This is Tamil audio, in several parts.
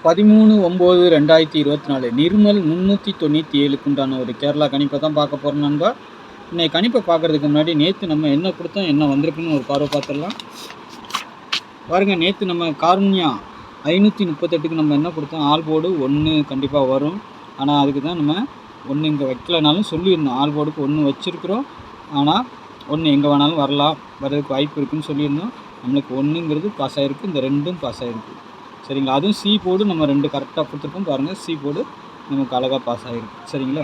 13/9/2024 நிர்மல் 397க்கு உண்டான ஒரு கேரளா கணிப்பை தான் பார்க்க போகிறோம் நண்பா. இன்னைக்கு கணிப்பை பார்க்குறதுக்கு முன்னாடி நேற்று நம்ம என்ன கொடுத்தோம், என்ன வந்திருக்குன்னு ஒரு பார்வை பார்த்துடலாம். பாருங்கள், நேற்று நம்ம கார்னியா 538க்கு நம்ம என்ன கொடுத்தோம், ஆல் போர்டு 1 கண்டிப்பாக வரும். ஆனால் அதுக்கு தான் நம்ம 1 இங்கே வைக்கலனாலும் சொல்லியிருந்தோம். ஆல் போர்டுக்கு 1 வச்சுருக்குறோம், ஆனால் 1 எங்கே வேணாலும் வரலாம், வர்றதுக்கு வாய்ப்பு இருக்குதுன்னு சொல்லியிருந்தோம். நம்மளுக்கு 1ங்கிறது பாஸ் ஆகிருக்கு, இந்த 2ம் பாஸ் ஆகிருக்கு. சரிங்களா? அதுவும் சி போர்டு நம்ம 2 கரெக்டாக கொடுத்துருக்கோம். பாருங்கள், சி போர்டு நமக்கு அழகாக பாஸ் ஆகிருக்கு. சரிங்களா?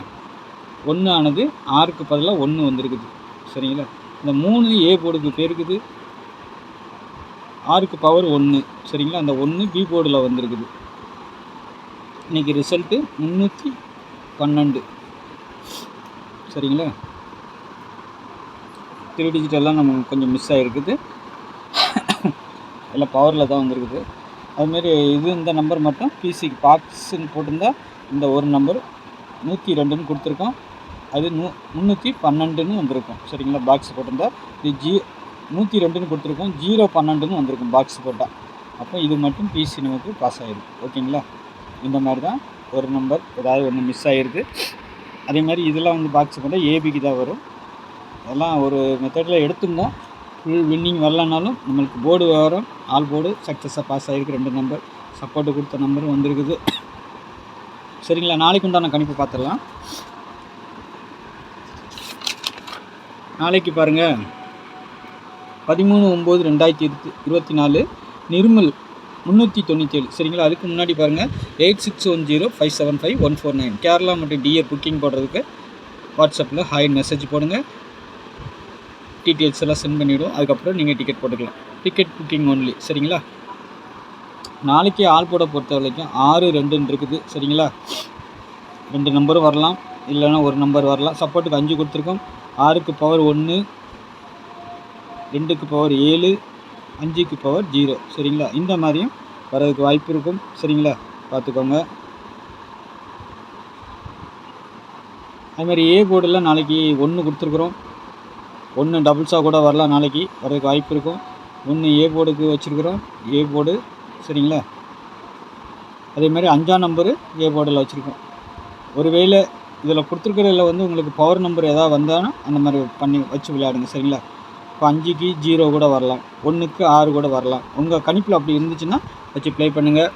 1 ஆனது 6க்கு பதிலாக 1 வந்திருக்குது. சரிங்களா? இந்த 3 ஏ போர்டுக்கு போயிருக்குது, 6க்கு பவர் 1. சரிங்களா? அந்த 1 பி போர்டில் வந்திருக்குது. இன்றைக்கி ரிசல்ட்டு 312. சரிங்களா? 3 டிஜிட்டெல்லாம் நம்ம கொஞ்சம் மிஸ் ஆகிருக்குது, எல்லாம் பவரில் தான் வந்திருக்குது. அதுமாரி இது இந்த நம்பர் மட்டும் பிசிக்கு பாக்ஸுன்னு போட்டிருந்தால் இந்த ஒரு நம்பர் 102ன்னு கொடுத்துருக்கோம், அது 312ன்னு வந்திருக்கும். சரிங்களா? பாக்ஸ் போட்டிருந்தா இது 102ன்னு கொடுத்துருக்கோம், 012ன்னு வந்திருக்கும் பாக்ஸ் போட்டால். அப்போ இது மட்டும் பிசி நமக்கு பாஸ் ஆகிருக்கு. ஓகேங்களா? இந்த மாதிரி தான் ஒரு நம்பர் ஏதாவது ஒன்று மிஸ் ஆகிருக்கு. அதே மாதிரி இதெல்லாம் வந்து பாக்ஸ் போட்டால் ஏபிக்கு தான் வரும். அதெல்லாம் ஒரு மெத்தடில் எடுத்துருந்தோம். ஃபுல் வின்னிங் வரலனாலும் நம்மளுக்கு போர்டு வரும், ஆல் போர்டு சக்ஸஸாக பாஸ் ஆகிருக்கு. 2 நம்பர் சப்போர்ட்டு கொடுத்த நம்பரும் வந்திருக்குது. சரிங்களா? நாளைக்கு உண்டான கணிப்பு பார்த்துடலாம். நாளைக்கு பாருங்கள், 13/9/2024 நிர்மல் 397. சரிங்களா? அதுக்கு முன்னாடி பாருங்கள், 8610575149 கேரளா மற்றும் டிஏ புக்கிங் போடுறதுக்கு வாட்ஸ்அப்பில் ஹாய் மெசேஜ் போடுங்க. டீட்டெயில்ஸ் எல்லாம் சென்ட் பண்ணிவிடுவோம். அதுக்கப்புறம் நீங்கள் டிக்கெட் போட்டுக்கலாம். Ticket booking only. சரிங்களா? நாளைக்கு ஆல் போட பொறுத்த வரைக்கும் 6-2ன்னு இருக்குது. சரிங்களா? 2 நம்பரும் வரலாம், இல்லைன்னா ஒரு நம்பர் வரலாம். சப்போர்ட்டுக்கு 5 கொடுத்துருக்கோம். 6க்கு பவர் 1, 2க்கு பவர் 7, 5க்கு பவர் 0. சரிங்களா? இந்த மாதிரியும் வரதுக்கு வாய்ப்பு இருக்கும். சரிங்களா? பார்த்துக்கோங்க. அதுமாதிரி ஏ போர்டில் நாளைக்கு 1 கொடுத்துருக்குறோம், 1 டபுள்ஸாக கூட வரலாம், நாளைக்கு வரதுக்கு வாய்ப்பு இருக்கும். 1 ஏ போர்டுக்கு வச்சுருக்குறோம், ஏ போர்டு. சரிங்களா? அதேமாதிரி 5ஆம் நம்பரு ஏ போர்டில் வச்சுருக்கோம். ஒருவேளை இதில் கொடுத்துருக்கிறதுல வந்து உங்களுக்கு பவர் நம்பர் எதாவது வந்தாலும் அந்த மாதிரி பண்ணி வச்சு விளையாடுங்க. சரிங்களா? இப்போ 5க்கு 0 கூட வரலாம், 1க்கு 6 கூட வரலாம். உங்கள் கணிப்பில் அப்படி இருந்துச்சுன்னா வச்சு ப்ளே பண்ணுங்கள்.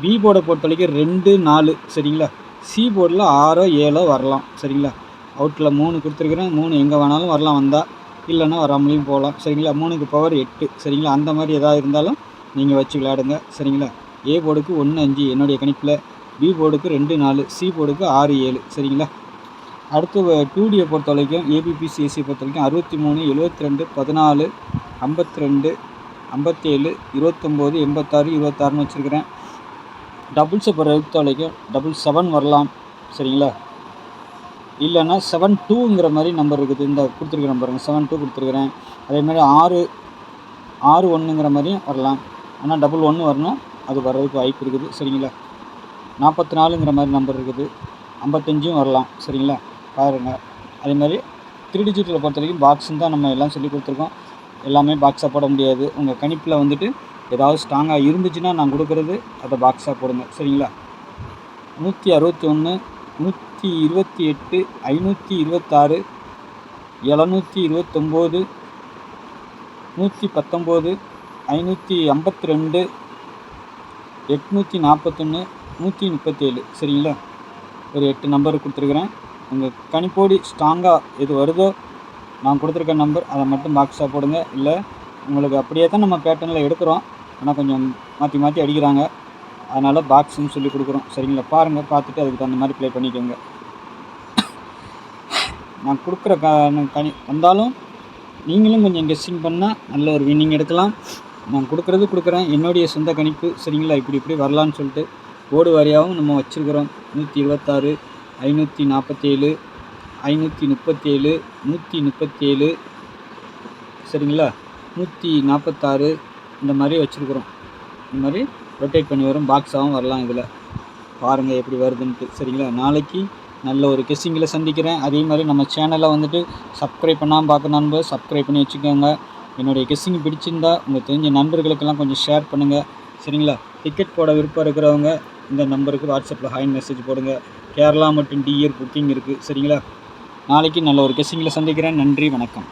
பி போர்டை பொறுத்த வரைக்கும் 2, 4. சரிங்களா? சி போர்டில் 6, 7 வரலாம். சரிங்களா? அவுட்டில் 3 கொடுத்துருக்குறேன், 3 எங்கே வேணாலும் வரலாம், வந்தால், இல்லைன்னா வராமலையும் போகலாம். சரிங்களா? 3க்கு பவர் 8. சரிங்களா? அந்த மாதிரி எதாவது இருந்தாலும் நீங்கள் வச்சு விளையாடுங்க. சரிங்களா? ஏ போர்டுக்கு 1, 5 என்னுடைய கணிப்பில், பி போர்டுக்கு 2, 4, சி போர்டுக்கு 6, 7. சரிங்களா? அடுத்து 2டியை பொறுத்த வரைக்கும், ஏபிபிசிஎஸ்சியை பொறுத்த வரைக்கும் 63, 72, 14, 52, 57, 29, 86, 26ன்னு வச்சுருக்கிறேன். டபுள்ஸை பொறுத்த வரைக்கும் 77 வரலாம். சரிங்களா? இல்லைன்னா 72ங்கிற மாதிரி நம்பர் இருக்குது. இந்த கொடுத்துருக்குற நம்பருங்க 72 கொடுத்துருக்குறேன். அதேமாதிரி 661ங்கிற மாதிரியும் வரலாம். ஆனால் 11 வரணும், அது வர்றதுக்கு வாய்ப்பு இருக்குது. சரிங்களா? 44ங்கிற மாதிரி நம்பர் இருக்குது, 55ம் வரலாம். சரிங்களா? பாருங்கள். அதேமாதிரி 3 டிஜிட்டில் பொறுத்த வரைக்கும் பாக்ஸுன்னு தான் நம்ம எல்லாம் சொல்லி கொடுத்துருக்கோம். எல்லாமே பாக்ஸாக போட முடியாது. உங்கள் கணிப்பில் வந்துட்டு ஏதாவது ஸ்ட்ராங்காக இருந்துச்சுன்னா நான் கொடுக்குறது அதை பாக்ஸாக போடுங்க. சரிங்களா? 161, 128, 526, 729, 119, 552, 841, 137. சரிங்களா? ஒரு 8 நம்பர் கொடுத்துருக்குறேன். உங்கள் கணிப்போடி ஸ்ட்ராங்காக எது வருதோ நான் கொடுத்துருக்க நம்பர் அதை மட்டும் பாக்ஸாக போடுங்க. இல்லை உங்களுக்கு அப்படியே தான் நம்ம பேட்டர்னில் எடுக்கிறோம், ஆனால் கொஞ்சம் மாற்றி மாற்றி அடிக்கிறாங்க, அதனால் பாக்ஸுன்னு சொல்லி கொடுக்குறோம். சரிங்களா? பாருங்கள், பார்த்துட்டு அதுக்கு தகுந்த மாதிரி ப்ளே பண்ணிக்கோங்க. நான் கொடுக்குற கணி வந்தாலும் நீங்களும் கொஞ்சம் கெஸ்ஸிங் பண்ணால் நல்ல ஒரு வின்னிங் எடுக்கலாம். நான் கொடுக்குறேன், என்னுடைய சொந்த கணிப்பு. சரிங்களா? இப்படி வரலான்னு சொல்லிட்டு போர்டு வாரியாகவும் நம்ம வச்சுருக்கிறோம். 126, 547, 537, 137. சரிங்களா? 146 இந்த மாதிரி வச்சுருக்குறோம். இந்த மாதிரி ரொட்டேட் பண்ணி வரும், பாக்ஸாகவும் வரலாம். இதில் பாருங்கள் எப்படி வருதுன்ட்டு. சரிங்களா? நாளைக்கு நல்ல ஒரு கெஸ்ஸிங்கில் சந்திக்கிறேன். அதே மாதிரி நம்ம சேனலை வந்துட்டு சப்ஸ்கிரைப் பண்ணாமல் பார்க்க நண்பர் சப்ஸ்கிரைப் பண்ணி வச்சுக்கோங்க. என்னுடைய கெஸ்ஸிங் பிடிச்சிருந்தா உங்கள் தெரிஞ்ச நண்பர்களுக்கெல்லாம் கொஞ்சம் ஷேர் பண்ணுங்கள். சரிங்களா? டிக்கெட் போட விருப்பம் இருக்கிறவங்க இந்த நம்பருக்கு வாட்ஸ்அப்பில் ஹாய் மெசேஜ் போடுங்க. கேரளா மற்றும் டிஆர் புக்கிங் இருக்குது. சரிங்களா? நாளைக்கு நல்ல ஒரு கெஸ்ஸிங்கில் சந்திக்கிறேன். நன்றி, வணக்கம்.